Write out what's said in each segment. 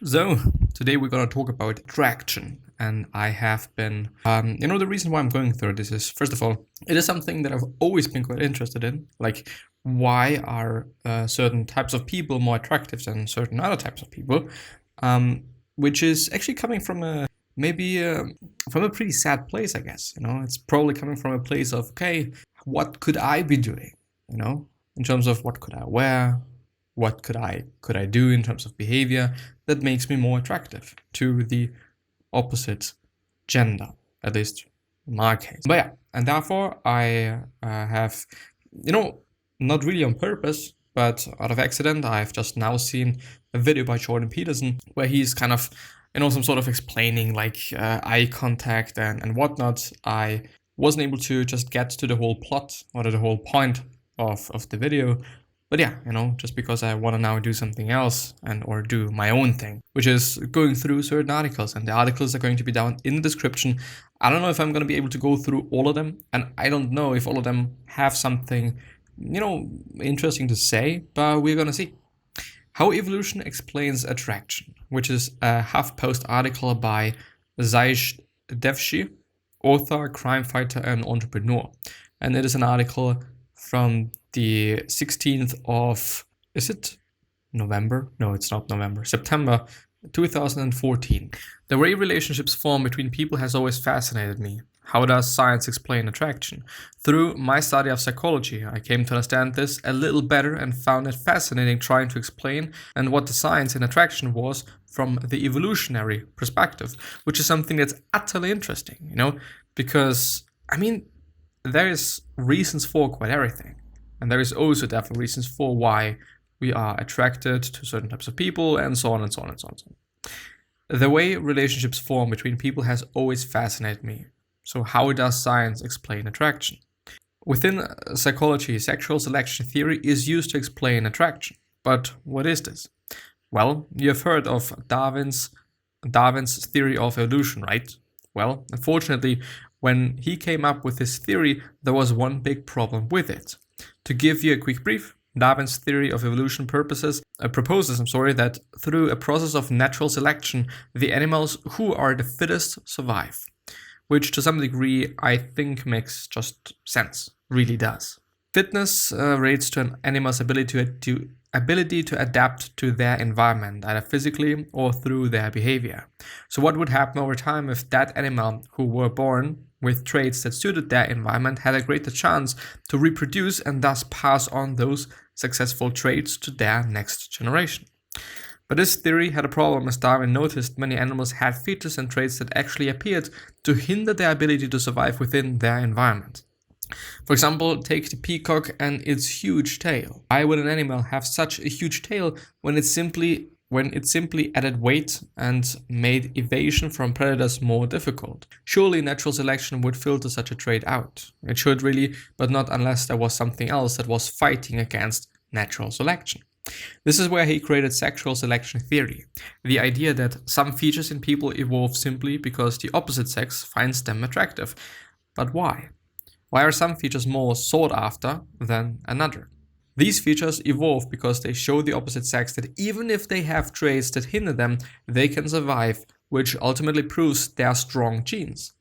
So, today we're going to talk about attraction. And I have been, the reason why I'm going through this is, first of all, it is something that I've always been quite interested in. Like, why are certain types of people more attractive than certain other types of people? Which is actually coming from from a pretty sad place, I guess. It's probably coming from a place of, okay, what could I be doing? In terms of what could I wear? What could I do in terms of behavior that makes me more attractive to the opposite gender, at least in my case. But yeah, and therefore I have, not really on purpose, but out of accident, I've just now seen a video by Jordan Peterson where he's kind of, some sort of explaining like eye contact and whatnot. I wasn't able to just get to the whole plot or the whole point of the video. But yeah, just because I want to now do something else or do my own thing, which is going through certain articles, and the articles are going to be down in the description. I don't know if I'm going to be able to go through all of them, and I don't know if all of them have something, interesting to say, but we're going to see. How Evolution Explains Attraction, which is a HuffPost article by SDWT, author, crime fighter, and entrepreneur. And it is an article from the 16th of, is it November? No, it's not November. September 2014. The way relationships form between people has always fascinated me. How does science explain attraction? Through my study of psychology, I came to understand this a little better and found it fascinating trying to explain and what the science in attraction was from the evolutionary perspective, which is something that's utterly interesting, because, there is reasons for quite everything. And there is also definitely reasons for why we are attracted to certain types of people and so on and so on and so on. The way relationships form between people has always fascinated me. So how does science explain attraction? Within psychology, sexual selection theory is used to explain attraction. But what is this? Well, you have heard of Darwin's theory of evolution, right? Well, unfortunately, when he came up with this theory, there was one big problem with it. To give you a quick brief, Darwin's theory of evolution proposes that through a process of natural selection, the animals who are the fittest survive. Which to some degree I think makes just sense, really does. Fitness relates to an animal's ability to adapt to their environment, either physically or through their behavior. So what would happen over time if that animal who were born with traits that suited their environment had a greater chance to reproduce and thus pass on those successful traits to their next generation? But this theory had a problem, as Darwin noticed many animals had features and traits that actually appeared to hinder their ability to survive within their environment. For example, take the peacock and its huge tail. Why would an animal have such a huge tail when it simply added weight and made evasion from predators more difficult? Surely natural selection would filter such a trait out. It should really, but not unless there was something else that was fighting against natural selection. This is where he created sexual selection theory, the idea that some features in people evolve simply because the opposite sex finds them attractive. But why? Why are some features more sought after than another? These features evolve because they show the opposite sex that even if they have traits that hinder them, they can survive, which ultimately proves their strong genes.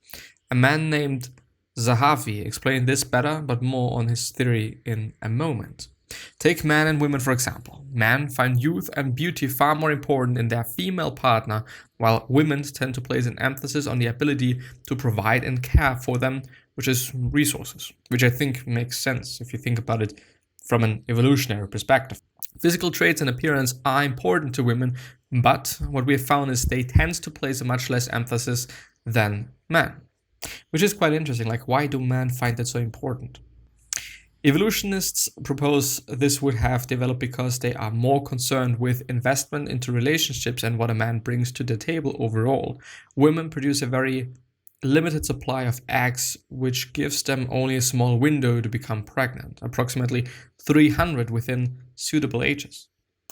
A man named Zahavi explained this better, but more on his theory in a moment. Take men and women for example. Men find youth and beauty far more important in their female partner, while women tend to place an emphasis on the ability to provide and care for them, which is resources, which I think makes sense if you think about it from an evolutionary perspective. Physical traits and appearance are important to women, but what we have found is they tend to place a much less emphasis than men, which is quite interesting. Like, why do men find that so important? Evolutionists propose this would have developed because they are more concerned with investment into relationships and what a man brings to the table overall. Women produce a very limited supply of eggs, which gives them only a small window to become pregnant, approximately 300 within suitable ages.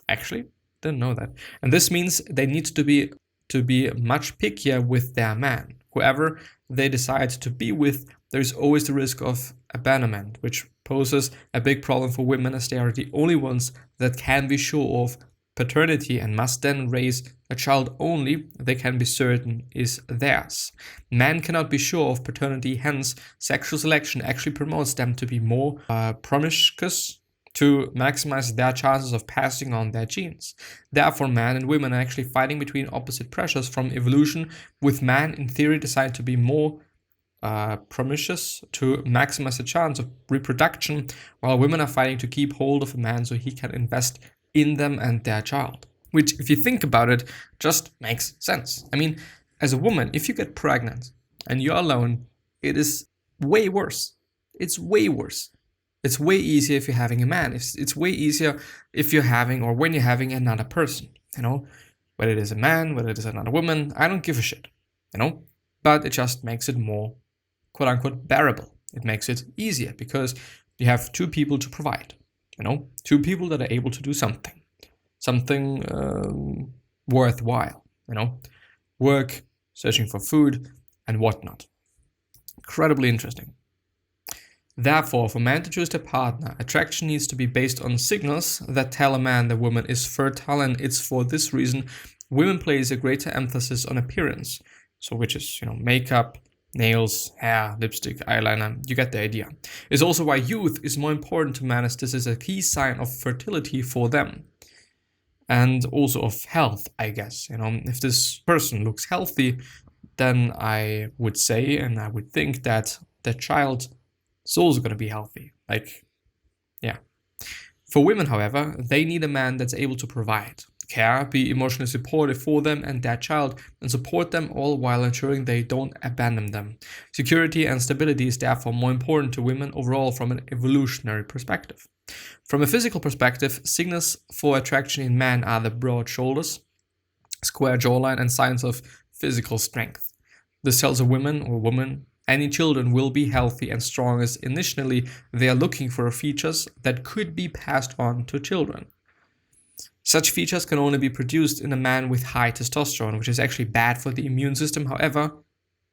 Actually, didn't know that. And this means they need to be much pickier with their man. Whoever they decide to be with, there's always the risk of abandonment, which poses a big problem for women as they are the only ones that can be sure of paternity and must then raise a child only they can be certain is theirs. Men cannot be sure of paternity, hence sexual selection actually promotes them to be more promiscuous to maximize their chances of passing on their genes. Therefore, men and women are actually fighting between opposite pressures from evolution, with men in theory designed to be more promiscuous to maximize the chance of reproduction, while women are fighting to keep hold of a man so he can invest in them and their child. Which, if you think about it, just makes sense. I mean, as a woman, if you get pregnant and you're alone, it is way worse. It's way worse. It's way easier if you're having a man. It's way easier if you're having, or when you're having another person, whether it is a man, whether it is another woman, I don't give a shit, but it just makes it more quote unquote bearable. It makes it easier because you have two people to provide, two people that are able to do something worthwhile, work, searching for food and whatnot. Incredibly interesting. Therefore, for men to choose their partner, attraction needs to be based on signals that tell a man the woman is fertile, and it's for this reason women place a greater emphasis on appearance. So, which is, makeup, nails, hair, lipstick, eyeliner, you get the idea. It's also why youth is more important to men, as this is a key sign of fertility for them. And also of health, I guess. If this person looks healthy, then I would say, and I would think that the child is also going to be healthy. For women, however, they need a man that's able to provide, care, be emotionally supportive for them and their child, and support them all while ensuring they don't abandon them. Security and stability is therefore more important to women overall from an evolutionary perspective. From a physical perspective, signals for attraction in men are the broad shoulders, square jawline, and signs of physical strength. This tells a woman any children will be healthy and strong, as initially they are looking for features that could be passed on to children. Such features can only be produced in a man with high testosterone, which is actually bad for the immune system. However,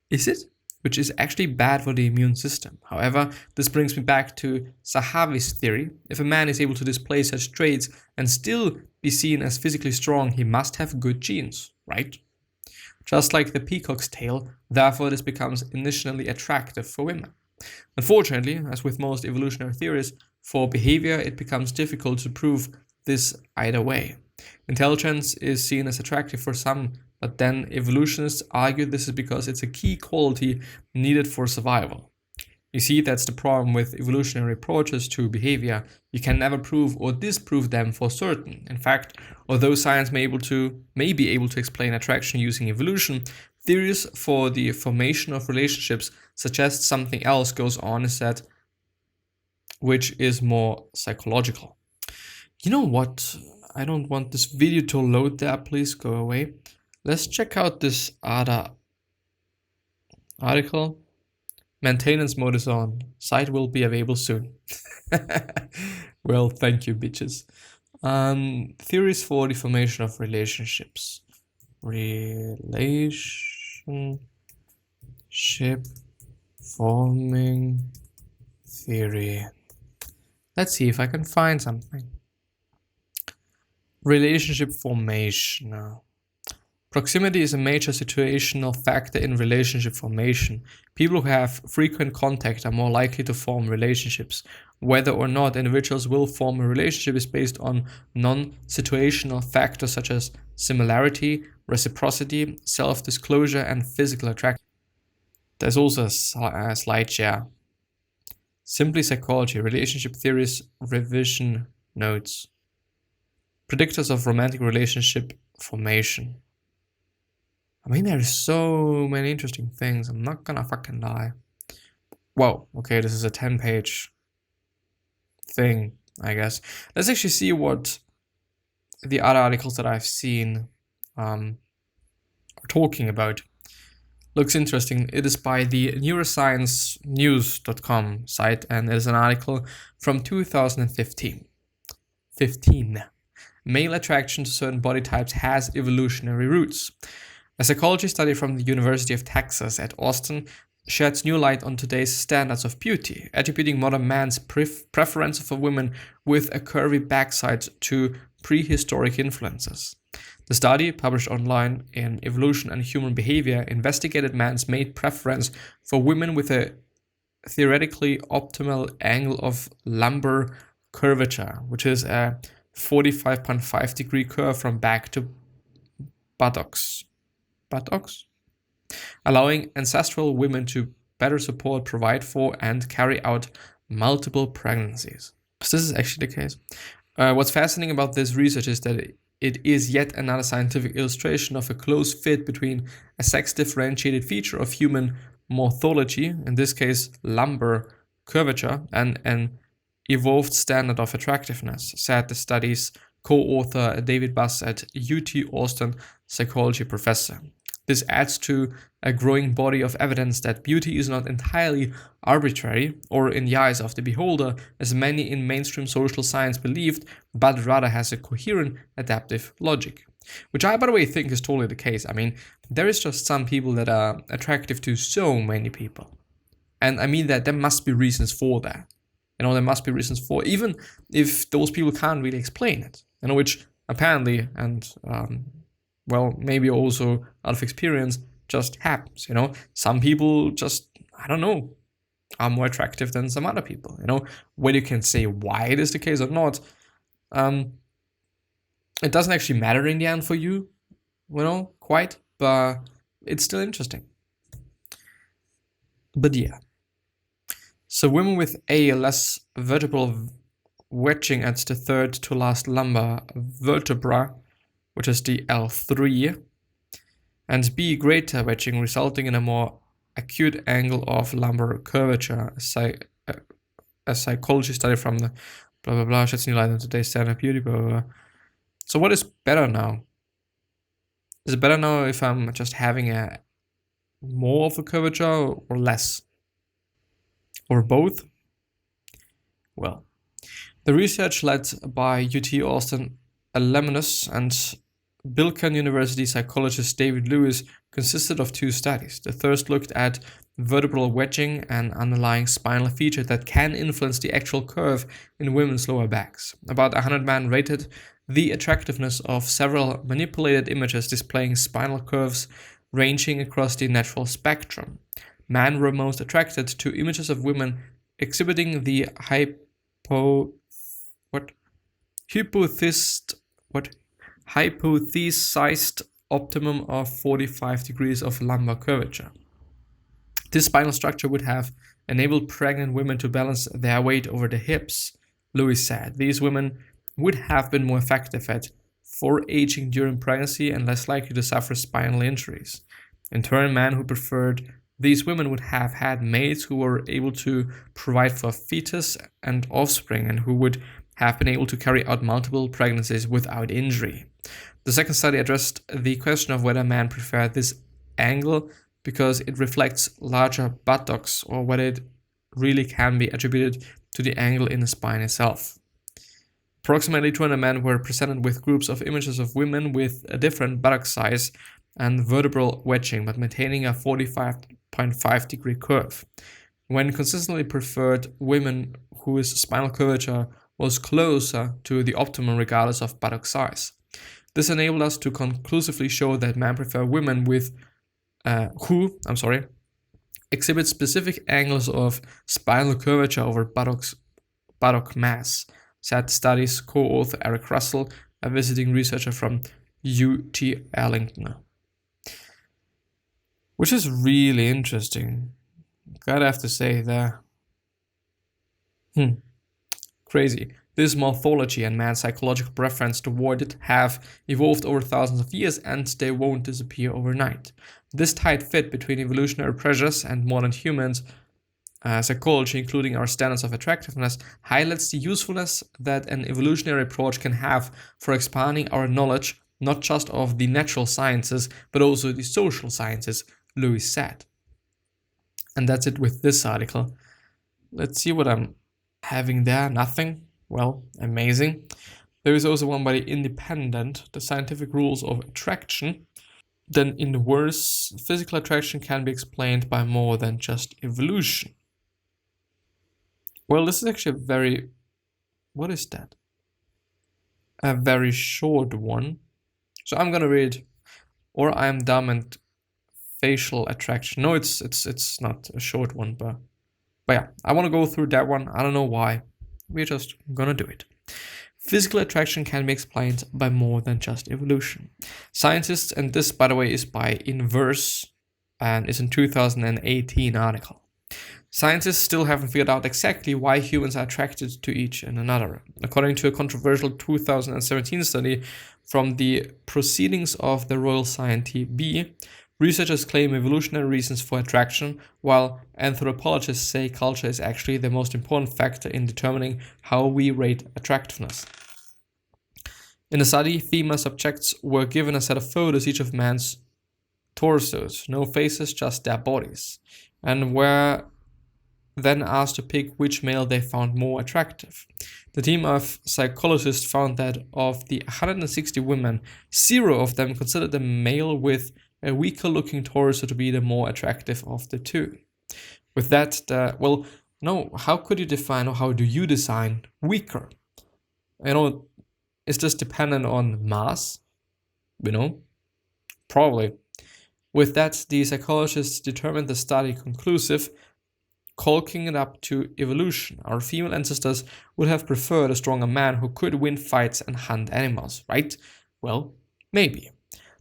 is it? Which is actually bad for the immune system. However, this brings me back to Zahavi's theory. If a man is able to display such traits and still be seen as physically strong, he must have good genes, right? Just like the peacock's tail, therefore this becomes initially attractive for women. Unfortunately, as with most evolutionary theories, for behavior it becomes difficult to prove this either way. Intelligence is seen as attractive for some, but then evolutionists argue this is because it's a key quality needed for survival. You see, that's the problem with evolutionary approaches to behavior. You can never prove or disprove them for certain. In fact, although science may be able to explain attraction using evolution, theories for the formation of relationships suggest something else goes on instead, which is more psychological. You know what? I don't want this video to load there. Please go away. Let's check out this other article. Maintenance mode is on. Site will be available soon. Well, thank you, bitches. Theories for the formation of relationships. Relationship forming theory. Let's see if I can find something. Relationship formation. Proximity is a major situational factor in relationship formation. People who have frequent contact are more likely to form relationships. Whether or not individuals will form a relationship is based on non-situational factors such as similarity, reciprocity, self-disclosure, and physical attraction. There's also a slide share. Simply Psychology, Relationship Theories, Revision Notes. Predictors of romantic relationship formation. I mean, there's so many interesting things. I'm not gonna fucking lie. Whoa, okay, this is a 10-page thing, I guess. Let's actually see what the other articles that I've seen are talking about. Looks interesting. It is by the neurosciencenews.com site, and it is an article from 2015. Male attraction to certain body types has evolutionary roots. A psychology study from the University of Texas at Austin sheds new light on today's standards of beauty, attributing modern man's preference for women with a curvy backside to prehistoric influences. The study, published online in Evolution and Human Behavior, investigated man's mate preference for women with a theoretically optimal angle of lumbar curvature, which is a 45.5 degree curve from back to buttocks, allowing ancestral women to better support, provide for, and carry out multiple pregnancies. So this is actually the case. What's fascinating about this research is that it is yet another scientific illustration of a close fit between a sex-differentiated feature of human morphology, in this case lumbar curvature, and an evolved standard of attractiveness, said the study's co-author David Buss at UT Austin, psychology professor. This adds to a growing body of evidence that beauty is not entirely arbitrary or in the eyes of the beholder, as many in mainstream social science believed, but rather has a coherent adaptive logic. Which I, by the way, think is totally the case. I mean, there is just some people that are attractive to so many people. And I mean that there must be reasons for that. There must be reasons for, even if those people can't really explain it. Which apparently, and maybe also out of experience, just happens. Some people just, I don't know, are more attractive than some other people. Whether you can say why it is the case or not, it doesn't actually matter in the end for you, quite, but it's still interesting. But yeah. So women with A, less vertebral wedging at the third to last lumbar vertebra, which is the L3, and B, greater wedging, resulting in a more acute angle of lumbar curvature. A psychology study from the blah blah blah sheds new light on today's standard of beauty, blah blah blah. So what is better now? Is it better now if I'm just having a more of a curvature or less? Or both? Well, the research led by UT Austin alumnus and Bilken University psychologist David Lewis consisted of two studies. The first looked at vertebral wedging, an underlying spinal feature that can influence the actual curve in women's lower backs. About 100 men rated the attractiveness of several manipulated images displaying spinal curves ranging across the natural spectrum. Men were most attracted to images of women exhibiting the hypothesized optimum of 45 degrees of lumbar curvature. This spinal structure would have enabled pregnant women to balance their weight over the hips, Lewis said. These women would have been more effective at foraging during pregnancy and less likely to suffer spinal injuries. In turn, men who preferred these women would have had mates who were able to provide for fetus and offspring and who would have been able to carry out multiple pregnancies without injury. The second study addressed the question of whether men prefer this angle because it reflects larger buttocks or whether it really can be attributed to the angle in the spine itself. Approximately 200 men were presented with groups of images of women with a different buttock size and vertebral wedging, but maintaining a 45.5 degree curve. When consistently preferred women whose spinal curvature was closer to the optimum regardless of buttock size. This enabled us to conclusively show that men prefer women with who exhibit specific angles of spinal curvature over buttock mass, said the study's co-author Eric Russell, a visiting researcher from UT Arlington. Which is really interesting. Gotta have to say there. Crazy. This morphology and man's psychological preference toward it have evolved over thousands of years and they won't disappear overnight. This tight fit between evolutionary pressures and modern humans' psychology, including our standards of attractiveness, highlights the usefulness that an evolutionary approach can have for expanding our knowledge, not just of the natural sciences, but also the social sciences, Lewis said. And that's it with this article. Let's see what I'm having there. Nothing. Well, amazing. There is also one by the Independent, the scientific rules of attraction. Then in the verse, physical attraction can be explained by more than just evolution. Well, this is actually what is that? a very short one. So I'm gonna read, or I'm dumb and facial attraction. No, it's not a short one, but yeah, I want to go through that one. I don't know why. We're just gonna do it. Physical attraction can be explained by more than just evolution. Scientists, and this by the way is by Inverse and is in 2018 article. Scientists still haven't figured out exactly why humans are attracted to each and another. According to a controversial 2017 study from the Proceedings of the Royal Society B, researchers claim evolutionary reasons for attraction, while anthropologists say culture is actually the most important factor in determining how we rate attractiveness. In the study, female subjects were given a set of photos each of men's torsos, no faces, just their bodies, and were then asked to pick which male they found more attractive. The team of psychologists found that of the 160 women, 0 of them considered the male with a weaker looking torso to be the more attractive of the two. With that, how could you define, or how do you define weaker? Is this dependent on mass? Probably. With that, the psychologists determined the study conclusive, calling it up to evolution. Our female ancestors would have preferred a stronger man who could win fights and hunt animals, right? Well, maybe.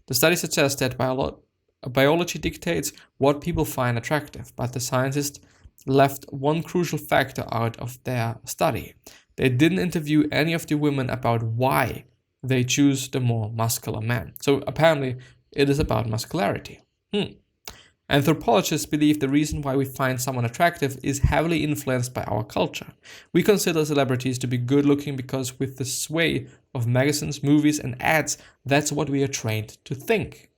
The study suggests that biology dictates what people find attractive, but the scientists left one crucial factor out of their study. They didn't interview any of the women about why they choose the more muscular man. So apparently it is about muscularity. Anthropologists believe the reason why we find someone attractive is heavily influenced by our culture. We consider celebrities to be good looking because with the sway of magazines, movies, and ads, that's what we are trained to think.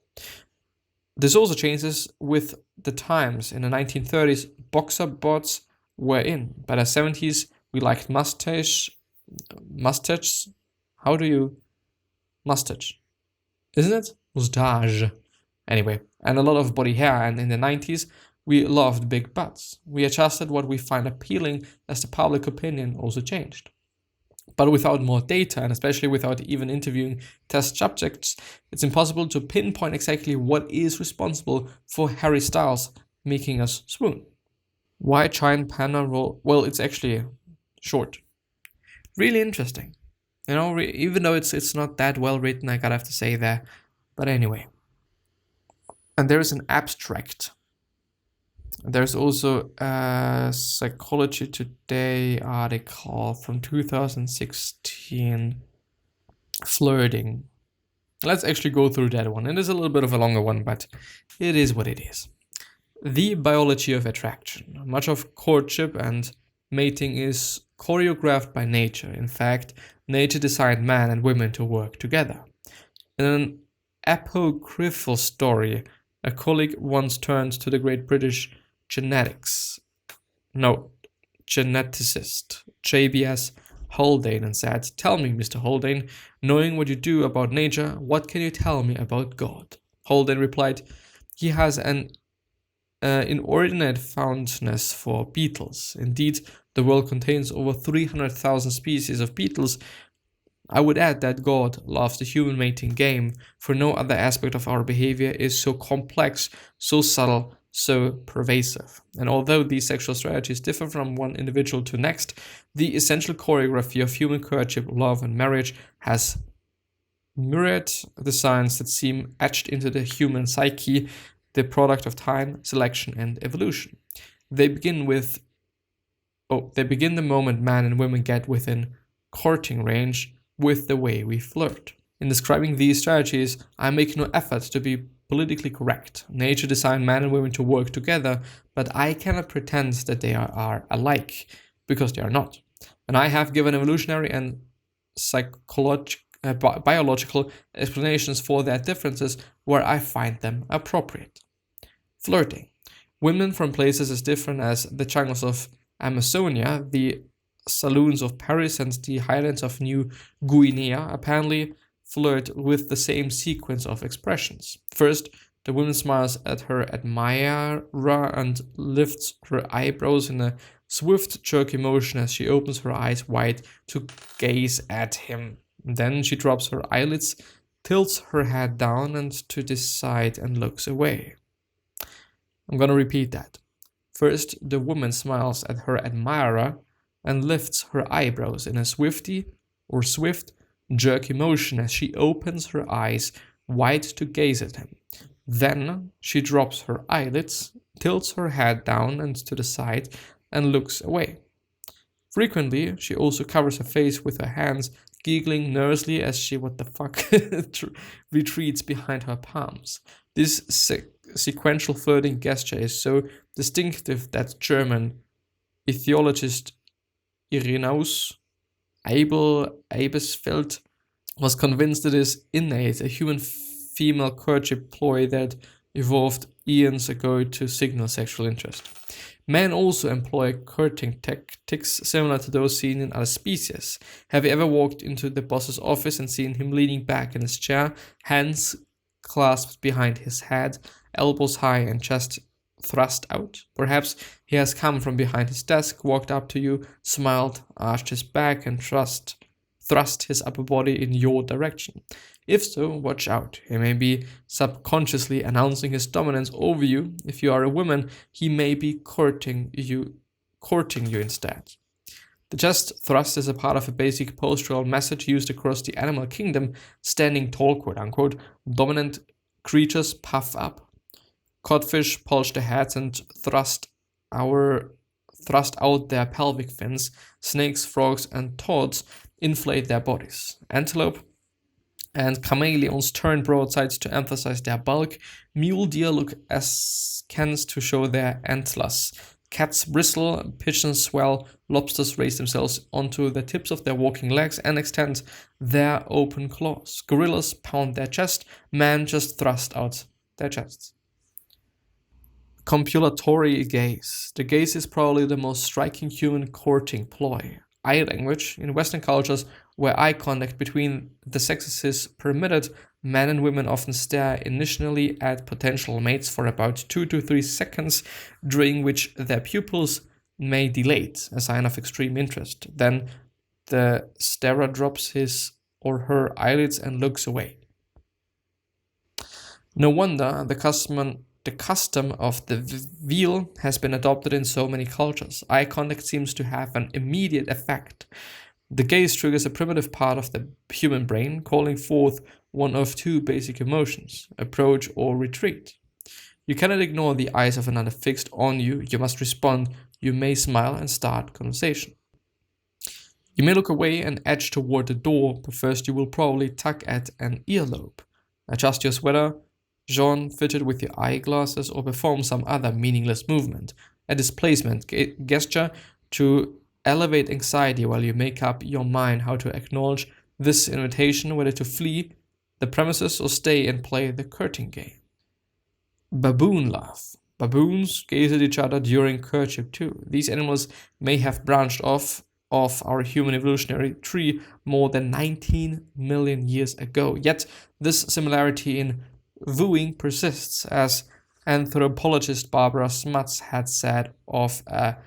This also changes with the times. In the 1930s, boxer bots were in. By the 70s, we liked mustaches. How do you... mustache? Isn't it? Mustache. Anyway, and a lot of body hair, and in the 90s, we loved big butts. We adjusted what we find appealing as the public opinion also changed. But without more data, and especially without even interviewing test subjects, it's impossible to pinpoint exactly what is responsible for Harry Styles making us swoon. Why giant panda roll? Well, it's actually short. Really interesting. Even though it's not that well written, I gotta have to say that. But anyway. And there is an abstract. There's also a Psychology Today article from 2016, flirting. Let's actually go through that one. It is a little bit of a longer one, but it is what it is. The biology of attraction. Much of courtship and mating is choreographed by nature. In fact, nature designed men and women to work together. In an apocryphal story, a colleague once turned to the great British geneticist J.B.S. Haldane and said, "Tell me, Mr. Haldane, knowing what you do about nature, what can you tell me about God?" Haldane replied, "He has an inordinate fondness for beetles. Indeed, the world contains over 300,000 species of beetles. I would add that God loves the human mating game, for no other aspect of our behavior is so complex, so subtle, so pervasive. And although these sexual strategies differ from one individual to next, the essential choreography of human courtship, love, and marriage has myriad designs that seem etched into the human psyche, the product of time, selection, and evolution. They begin the moment man and women get within courting range, with the way we flirt. In describing these strategies, I make no effort to be politically correct. Nature designed men and women to work together, but I cannot pretend that they are alike, because they are not. And I have given evolutionary and biological explanations for their differences where I find them appropriate. Flirting. Women from places as different as the jungles of Amazonia, the saloons of Paris, and the highlands of New Guinea apparently flirt with the same sequence of expressions. First, the woman smiles at her admirer and lifts her eyebrows in a swift, jerky motion as she opens her eyes wide to gaze at him. Then she drops her eyelids, tilts her head down and to the side and looks away. I'm gonna repeat that. First, the woman smiles at her admirer and lifts her eyebrows in a swift, jerky motion as she opens her eyes wide to gaze at him. Then she drops her eyelids, tilts her head down and to the side, and looks away. Frequently, she also covers her face with her hands, giggling nervously as she retreats behind her palms. This sequential flirting gesture is so distinctive that German ethologist Irenaeus Abesfeld was convinced it is innate, a human female courtship ploy that evolved eons ago to signal sexual interest. Men also employ courting tactics similar to those seen in other species. Have you ever walked into the boss's office and seen him leaning back in his chair, hands clasped behind his head, elbows high and chest thrust out? Perhaps he has come from behind his desk, walked up to you, smiled, arched his back, and thrust his upper body in your direction. If so, watch out. He may be subconsciously announcing his dominance over you. If you are a woman, he may be courting you instead. The chest thrust is a part of a basic postural message used across the animal kingdom. Standing tall, quote unquote, dominant creatures puff up. Codfish polish their heads and thrust out their pelvic fins. Snakes, frogs, and toads inflate their bodies. Antelope and chameleons turn broadsides to emphasize their bulk. Mule deer look askance to show their antlers. Cats bristle, pigeons swell, lobsters raise themselves onto the tips of their walking legs and extend their open claws. Gorillas pound their chest, men just thrust out their chests. Compulatory gaze. The gaze is probably the most striking human courting ploy. Eye language. In Western cultures, where eye contact between the sexes is permitted, men and women often stare initially at potential mates for about 2 to 3 seconds, during which their pupils may dilate, a sign of extreme interest. Then the starer drops his or her eyelids and looks away. No wonder the custom of the veil has been adopted in so many cultures. Eye contact seems to have an immediate effect. The gaze triggers a primitive part of the human brain, calling forth one of two basic emotions, approach or retreat. You cannot ignore the eyes of another fixed on you. You must respond. You may smile and start conversation. You may look away and edge toward the door, but first you will probably tug at an earlobe, adjust your sweater, yawn, fidget with your eyeglasses, or perform some other meaningless movement, a displacement gesture to elevate anxiety while you make up your mind how to acknowledge this invitation, whether to flee the premises or stay and play the courting game. Baboon love. Baboons gaze at each other during courtship too. These animals may have branched off our human evolutionary tree more than 19 million years ago. Yet this similarity in wooing persists, as anthropologist Barbara Smuts had said of a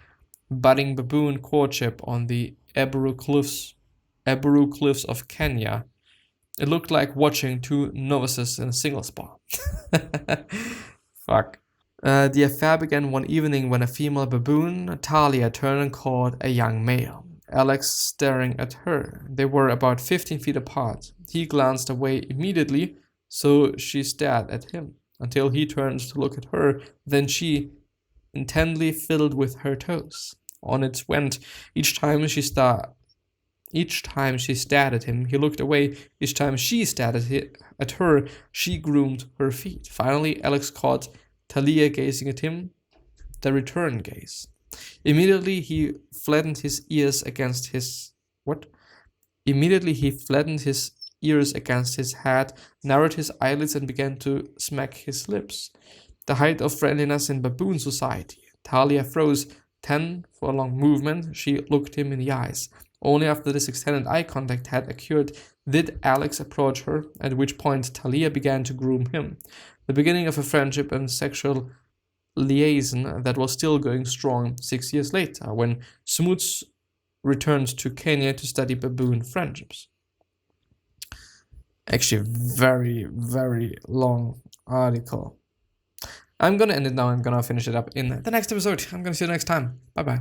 budding baboon courtship on the Eburu Cliffs of Kenya. It looked like watching two novices in a single spa. Fuck. The affair began one evening when a female baboon, Talia, turned and caught a young male, Alex, staring at her. They were about 15 feet apart. He glanced away immediately, so she stared at him until he turned to look at her. Then she intently fiddled with her toes. On it went. Each time she stared at him, he looked away. Each time she stared at her, she groomed her feet. Finally, Alex caught Talia gazing at him, the return gaze. Immediately he flattened his ears against his head, narrowed his eyelids, and began to smack his lips. The height of friendliness in baboon society. Talia froze. Then, for a long movement, she looked him in the eyes. Only after this extended eye contact had occurred did Alex approach her, at which point Talia began to groom him. The beginning of a friendship and sexual liaison that was still going strong 6 years later, when Smuts returned to Kenya to study baboon friendships. Actually, very, very long article. I'm gonna end it now. I'm gonna finish it up in the next episode. I'm gonna see you next time. Bye bye.